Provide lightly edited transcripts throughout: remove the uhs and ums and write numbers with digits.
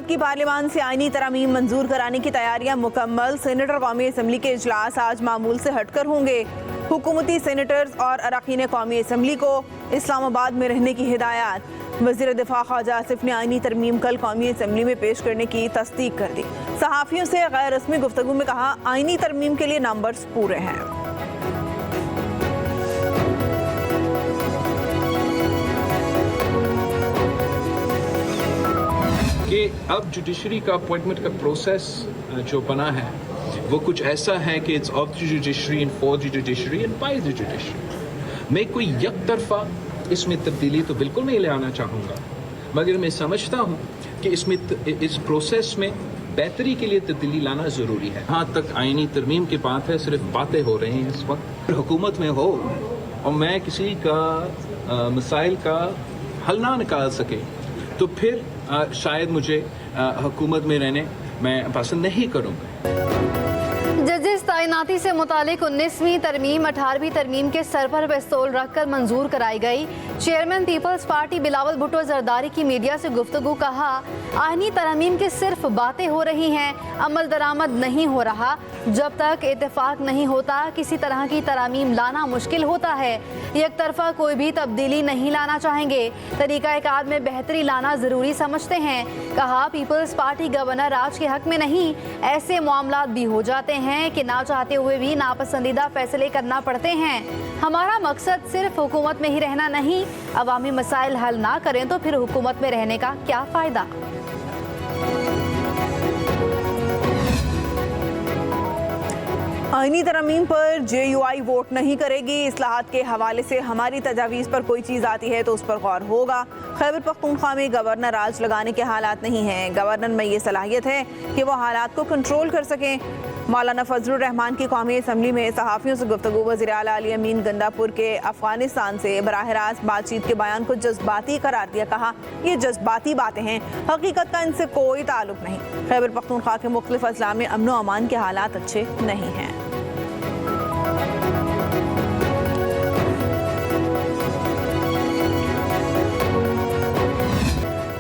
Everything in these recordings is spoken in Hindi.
हुकूमत की पार्लियामान से आईनी तरमीम मंजूर कराने की तैयारियां मुकम्मल। सेनेटर कौमी असम्बली के इजलास आज मामूल से हटकर होंगे। हुकूमती सेनेटर्स और अरकान कौमी असम्बली को इस्लामाबाद में रहने की हिदायत। वज़ीर दिफा ख्वाजा आसिफ ने आईनी तरमीम कल कौमी असम्बली में पेश करने की तस्दीक कर दी। सहाफ़ियों से गैर रस्मी गुफ्तगू में कहा, आईनी तरमीम के लिए नंबर्स पूरे हैं। कि अब जुडिशरी का अपॉइंटमेंट का प्रोसेस जो बना है वो कुछ ऐसा है कि it's of the judiciary and for the judiciary and by the judiciary. मैं कोई एक तरफा इसमें तब्दीली तो बिल्कुल नहीं ले आना चाहूँगा, मगर मैं समझता हूँ कि इस प्रोसेस में बेहतरी के लिए तब्दीली लाना ज़रूरी है। हाँ तक आईनी तरमीम की बात है, सिर्फ बातें हो रही हैं इस वक्त। हुकूमत में हो और मैं किसी का मसाइल का हल ना निकाल सके तो फिर शायद मुझे हुकूमत में रहने मैं पसंद नहीं करूँगा। जजेस तैनाती से मुतालिक 19वीं तरमीम 18वीं तरमीम के सर पर पिस्तौल रखकर मंजूर कराई गई। Chairman Peoples Party Bilawal Bhutto Zardari की मीडिया से गुफ्तगू कहा, आईनी तरमीम की सिर्फ बातें हो रही हैं, अमल दरामद नहीं हो रहा। जब तक इत्तेफाक नहीं होता किसी तरह की तरमीम लाना मुश्किल होता है। एक तरफा कोई भी तब्दीली नहीं लाना चाहेंगे, तरीक़ाकार में बेहतरी लाना ज़रूरी समझते हैं। कहा, पीपल्स पार्टी गवर्नर राज के हक में नहीं, ऐसे मामलात भी हो जाते हैं कि ना चाहते हुए भी नापसंदीदा फैसले करना पड़ते हैं। हमारा मकसद सिर्फ हुकूमत में ही रहना नहीं, अवामी मसाइल हल ना करें तो फिर हुकूमत में रहने का क्या फ़ायदा। आईनी तरमीम पर JUI वोट नहीं करेगी। इस्लाहात के हवाले से हमारी तजावीज़ पर कोई चीज़ आती है तो उस पर गौर होगा। खैबर पख्तूनख्वा में गवर्नर राज लगाने के हालात नहीं हैं। गवर्नर में ये सलाहियत है कि वो हालात को कंट्रोल कर सकें। मौलाना फजलुर रहमान की कौमी असम्बली में सहाफ़ियों से गुफ्तगू। वज़ीर आला अली अमीन गंडापुर के अफगानिस्तान से बराह रास्त बातचीत के बयान को जज्बाती करार दिया। कहा, ये जज्बाती बातें हैं, हकीकत का इनसे कोई ताल्लुक नहीं। खैबर पख्तूनख्वा के मुख्तलिफ अजला में अमन व अमान के हालात अच्छे नहीं हैं।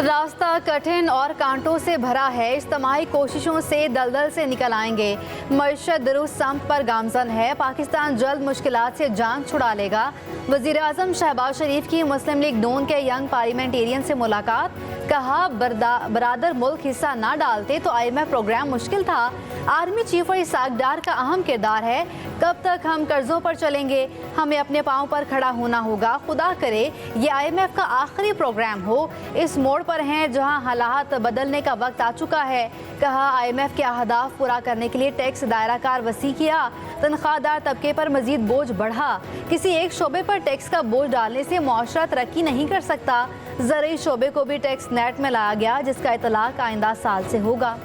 रास्ता कठिन और कांटों से भरा है, इज्तिमाई कोशिशों से दलदल से निकल आएंगे। मईशत दुरुस्त सम्त पर गामजन है, पाकिस्तान जल्द मुश्किलात से जान छुड़ा लेगा। वज़ीर आज़म शहबाज शरीफ की मुस्लिम लीग नून के यंग पार्लियामेंटेरियन से मुलाकात। कहा, बरादर मुल्क हिस्सा ना डालते तो IMF प्रोग्राम मुश्किल था। आर्मी चीफ और इसाक डार का अहम किरदार है। कब तक हम कर्जों पर चलेंगे, हमें अपने पाँव पर खड़ा होना होगा। खुदा करे ये IMF का आखिरी प्रोग्राम हो। इस मोड़ पर हैं जहां हालात बदलने का वक्त आ चुका है। कहा, IMF के अहदाफ पूरा करने के लिए टैक्स दायरा कार वसी किया, तनख्वाहदार तबके पर मजीद बोझ बढ़ा। किसी एक शोबे पर टैक्स का बोझ डालने से मुआशरा तरक्की नहीं कर सकता। ज़रूरी शोबे को भी टैक्स नेट में लाया गया, जिसका इतलाक आइंदा साल से होगा।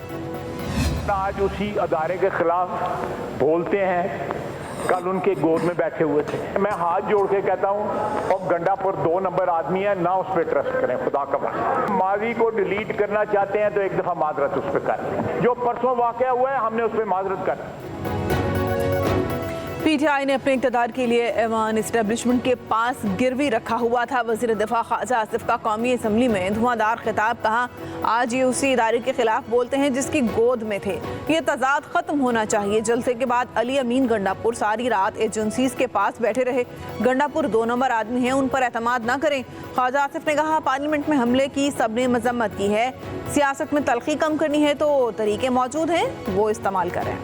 आज उसी अदारे के खिलाफ बोलते हैं, कल उनके गोद में बैठे हुए थे। मैं हाथ जोड़ के कहता हूँ, अब गंडापुर 2 नंबर आदमी है ना, उस पर ट्रस्ट करें। खुदा का वास्ता, माजी को डिलीट करना चाहते हैं तो एक दफा माजरत उस पर कर लें। जो परसों वाकया हुआ है हमने उस पर माजरत कर। PTI ने अपने इक़्तिदार के लिए ऐवान इस्टेब्लिशमेंट के पास गिरवी रखा हुआ था। वज़ीर दिफा ख्वाजा आसिफ का कौमी असम्बली में धुआंधार खिताब। कहा, आज ये उसी इदारे के खिलाफ बोलते हैं जिसकी गोद में थे। ये तजाद ख़त्म होना चाहिए। जलसे के बाद अली अमीन गंडापुर सारी रात एजेंसीज के पास बैठे रहे। गंडापुर 2 नंबर आदमी हैं, उन पर एतमाद ना करें। ख्वाजा आसिफ ने कहा, पार्लियामेंट में हमले की सबने मजम्मत की है। सियासत में तलखी कम करनी है तो तरीके मौजूद हैं, वो इस्तेमाल करें।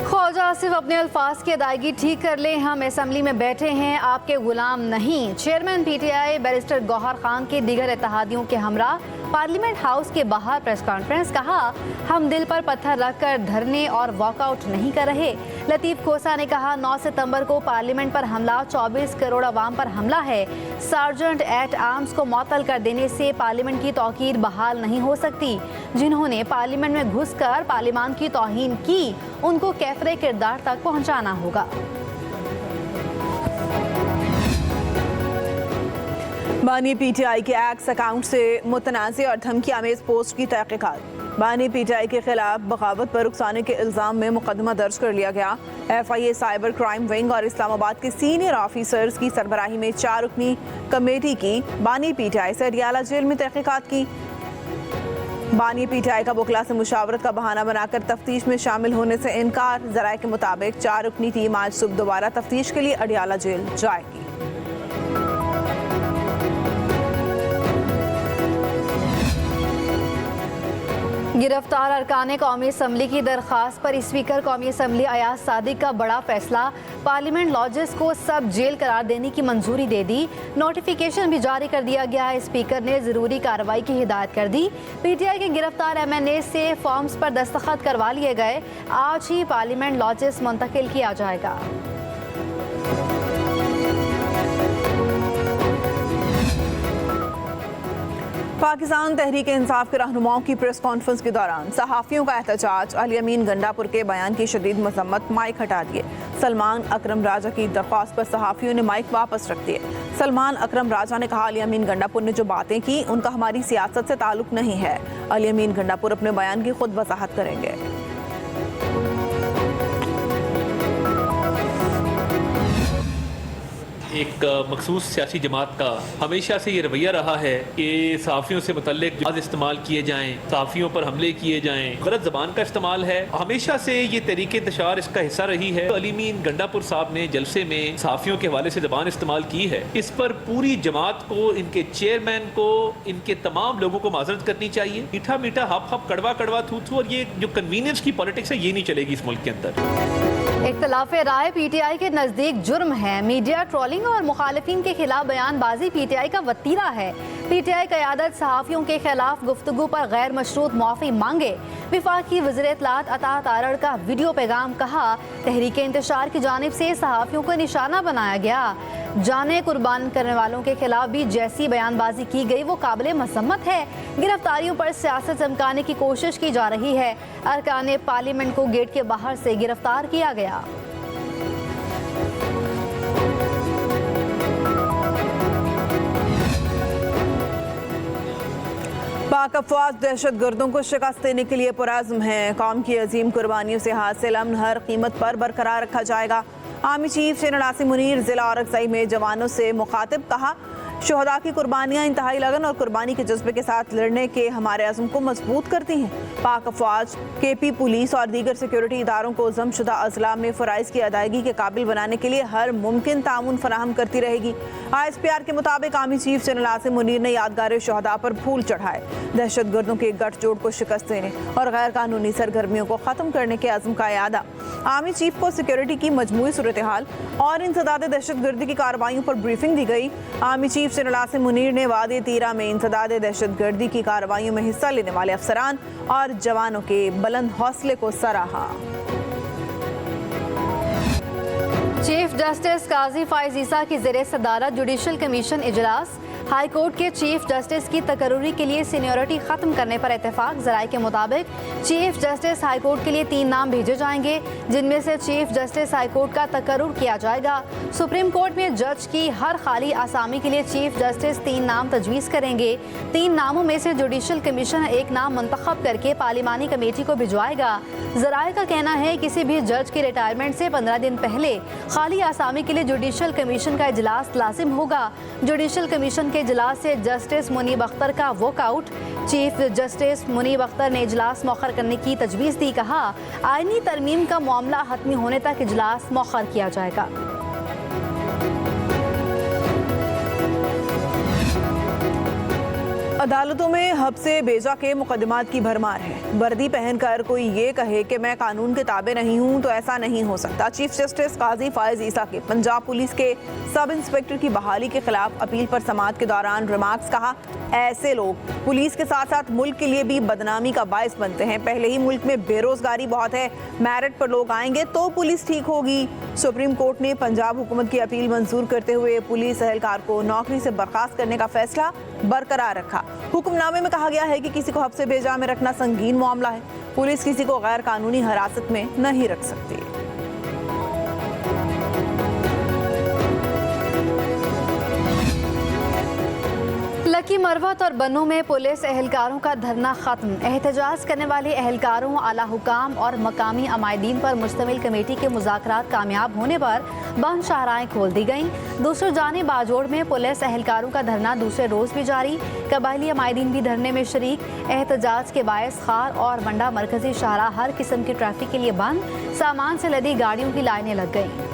ख्वाजा आसिफ अपने अल्फाज की अदायगी ठीक कर लें, हम असम्बली में बैठे हैं, आपके गुलाम नहीं। Chairman PTI barrister Gohar Khan के दीगर इत्तेहादियों के हमरा पार्लियामेंट हाउस के बाहर प्रेस कॉन्फ्रेंस। कहा, हम दिल पर पत्थर रखकर धरने और वॉकआउट नहीं कर रहे। लतीफ़ खोसा ने कहा, 9 सितंबर को पार्लियामेंट पर हमला 24 करोड़ अवाम पर हमला है। सार्जेंट एट आर्म्स को मअतल कर देने से पार्लियामेंट की तौकीर बहाल नहीं हो सकती। जिन्होंने पार्लियामेंट में घुसकर पार्लियामान की तौहीन की, उनको कैफरे किरदार तक पहुँचाना होगा। बानी PTI के एक्स अकाउंट से मुतनाज़ और धमकी आमेज पोस्ट की तहकीकात। बानी पीटीआई के खिलाफ बगावत पर उकसाने के इल्जाम में मुकदमा दर्ज कर लिया गया। FIA साइबर क्राइम विंग और इस्लामाबाद के सीनियर ऑफिसर्स की सरबराही में 4 रुकनी कमेटी की बानी पीटीआई से अडियाला जेल में तहकीकात की। बानी पीटीआई का वकला से मुशावरत का बहाना बनाकर तफ्तीश में शामिल होने से इनकार। जराये के मुताबिक 4 रुकनी टीम आज सुबह दोबारा तफ्तीश के लिए अडियाला जेल जाएगी। गिरफ्तार अरकान कौमी असम्बली की दरख्वास्त पर स्पीकर कौमी असम्बली अयाज सादिक का बड़ा फैसला। पार्लियामेंट लॉजेस को सब जेल करार देने की मंजूरी दे दी। नोटिफिकेशन भी जारी कर दिया गया है। स्पीकर ने ज़रूरी कार्रवाई की हिदायत कर दी। PTI के गिरफ्तार MNA से फॉर्म्स पर दस्तखत करवा लिए गए। आज ही पार्लियामेंट लॉजेस मुंतकिल किया जाएगा। पाकिस्तान तहरीक इंसाफ के रहनुमाओं की प्रेस कॉन्फ्रेंस के दौरान सहाफ़ियों का एहतजाज। अली अमीन गंडापुर के बयान की शदीद मजम्मत, माइक हटा दिए। सलमान अकरम राजा की दरख्वास्त पर सहाफ़ियों ने माइक वापस रख दिए। सलमान अकरम राजा ने कहा, अली अमीन गंडापुर ने जो बातें की उनका हमारी सियासत से ताल्लुक नहीं है। अली अमीन गंडापुर अपने बयान की खुद वजाहत करेंगे। एक मखसूस सियासी जमात का हमेशा से ये रवैया रहा है कि सहाफ़ियों से मुतल्लिक अल्फाज़ इस्तेमाल किए जाएँ, सहाफ़ियों पर हमले किए जाएँ, गलत ज़बान का इस्तेमाल है। हमेशा से ये तरीके इंतशार इसका हिस्सा रही है। अली अमीन गंडापुर साहब ने जलसे में सहाफ़ियों के हवाले से ज़बान इस्तेमाल की है। इस पर पूरी जमात को, इनके चेयरमैन को, इनके तमाम लोगों को माजरत करनी चाहिए। मीठा मीठा हप हप कड़वा कड़वा थू थू, और ये जो कन्वीनियंस की पॉलिटिक्स है ये नहीं चलेगी इस मुल्क के अंदर। इख्तिलाफ राय PTI के नज़दीक जुर्म है। मीडिया ट्रोलिंग और मुखालिफिन के खिलाफ बयानबाजी PTI का वतीरा है। PTI क़यादत सहाफ़ियों के खिलाफ गुफ्तगू पर गैर मशरूत माफ़ी मांगे। वफाकी वज़ीर इत्तलात अता तारड़ का वीडियो पैगाम, कहा तहरीक इंतशार की जानिब से सहाफ़ियों को निशाना बनाया गया। जाने कुर्बान करने वालों के खिलाफ भी जैसी बयानबाजी की गई वो काबिल मसम्मत है। गिरफ्तारियों पर सियासत चमकाने की कोशिश की जा रही है। अरकान पार्लियामेंट को गेट के बाहर से गिरफ्तार किया गया। पाक अफवाज दहशत गर्दों को शिकस्त देने के लिए पुरज़्म हैं। कौम की अजीम कुर्बानियों से हासिल अमन हर कीमत पर बरकरार रखा जाएगा। Army chief general Asim Munir जिला औरंगज़ई में जवानों से मुखातिब, कहा शोहदा की कुर्बानियाँ इंतहाई लगन और कुर्बानी के जज्बे के साथ लड़ने के हमारे अज़्म को मजबूत करती हैं। पाक अफवाज KP पुलिस और दीगर सिक्योरिटी इदारों को ज़मशुदा अज़ला में फ़राइज़ की अदायगी के काबिल बनाने के लिए हर मुमकिन ताउन फराहम करती रहेगी। ISPR के मुताबिक army chief general Asim Munir ने यादगार शोहदा पर फूल चढ़ाए। दहशत गर्दों के गठजोड़ को शिकस्त देने और गैर कानूनी सरगर्मियों को ख़त्म करने के अज़्म का यादा। आर्मी चीफ को सिक्योरिटी की मजमूई सूरत हाल और इंसदाद दहशत गर्दी की कार्रवाइयों पर ब्रीफिंग दी गई। Army chief general Asim Munir ने वादी तीरा में इंसदाद दहशत गर्दी की कार्रवाइयों में हिस्सा लेने वाले अफसरान और जवानों के बुलंद हौसले को सराहा। चीफ जस्टिस काजी फाइज ईसा की ज़ेरे सदारत जुडिशल कमीशन इजलास। हाई कोर्ट के चीफ जस्टिस की तकर्रुरी के लिए सीनियरिटी खत्म करने पर इत्तेफाक। ज़राए के मुताबिक चीफ जस्टिस हाई कोर्ट के लिए 3 नाम भेजे जाएंगे, जिनमें से चीफ जस्टिस हाई कोर्ट का तकर्रुर किया जाएगा। सुप्रीम कोर्ट में जज की हर खाली आसामी के लिए चीफ जस्टिस 3 नाम तजवीज़ करेंगे। 3 नामों में से जुडिशल कमीशन 1 नाम मुंतखब करके पार्लिमानी कमेटी को भिजवाएगा। ज़राए का कहना है किसी भी जज की रिटायरमेंट से 15 दिन पहले खाली आसामी के लिए जुडिशल कमीशन का इजलास लाजिम होगा। जुडिशल कमीशन के इजलास से जस्टिस मुनीब अख्तर का walkout. Chief justice Munib Akhtar ने इजलास मौखर करने की तजवीज़ दी। कहा आईनी तरमीम का मामला हतमी होने तक इजलास मौखर किया जाएगा। अदालतों में हब से बेजा के मुकदमात की भरमार है। वर्दी पहनकर कोई ये कहे कि मैं कानून के ताबे नहीं हूँ तो ऐसा नहीं हो सकता। चीफ जस्टिस काजी फाइज ईसा के पंजाब पुलिस के सब इंस्पेक्टर की बहाली के खिलाफ अपील पर समाअत के दौरान रिमार्क्स, कहा ऐसे लोग पुलिस के साथ साथ मुल्क के लिए भी बदनामी का बायस बनते हैं। पहले ही मुल्क में बेरोजगारी बहुत है, मेरिट पर लोग आएंगे तो पुलिस ठीक होगी। सुप्रीम कोर्ट ने पंजाब हुकूमत की अपील मंजूर करते हुए पुलिस एहलकार को नौकरी से बर्खास्त करने का फैसला बरकरार रखा। हुक्मनामे में कहा गया है कि किसी को हब से बेजा में रखना संगीन मामला है। पुलिस किसी को गैर कानूनी हिरासत में नहीं रख सकती। चक्की मरवत और बन्नू में पुलिस एहलकारों का धरना खत्म। एहतजाज करने वाले एहलकारों, आला हुकाम और मकामी अमायदीन पर मुश्तमिल कमेटी के मुज़ाकरात कामयाब होने पर बंद शाहराएं खोल दी गईं। दूसरी जानिब बाजोड़ में पुलिस एहलकारों का धरना दूसरे रोज़ भी जारी। कबायली अमायदीन भी धरने में शरीक। एहतजाज के बायस खार और मंडा मरकजी शाहरा हर किस्म की ट्रैफिक के लिए बंद। सामान से लदी गाड़ियों की लाइनें लग गईं।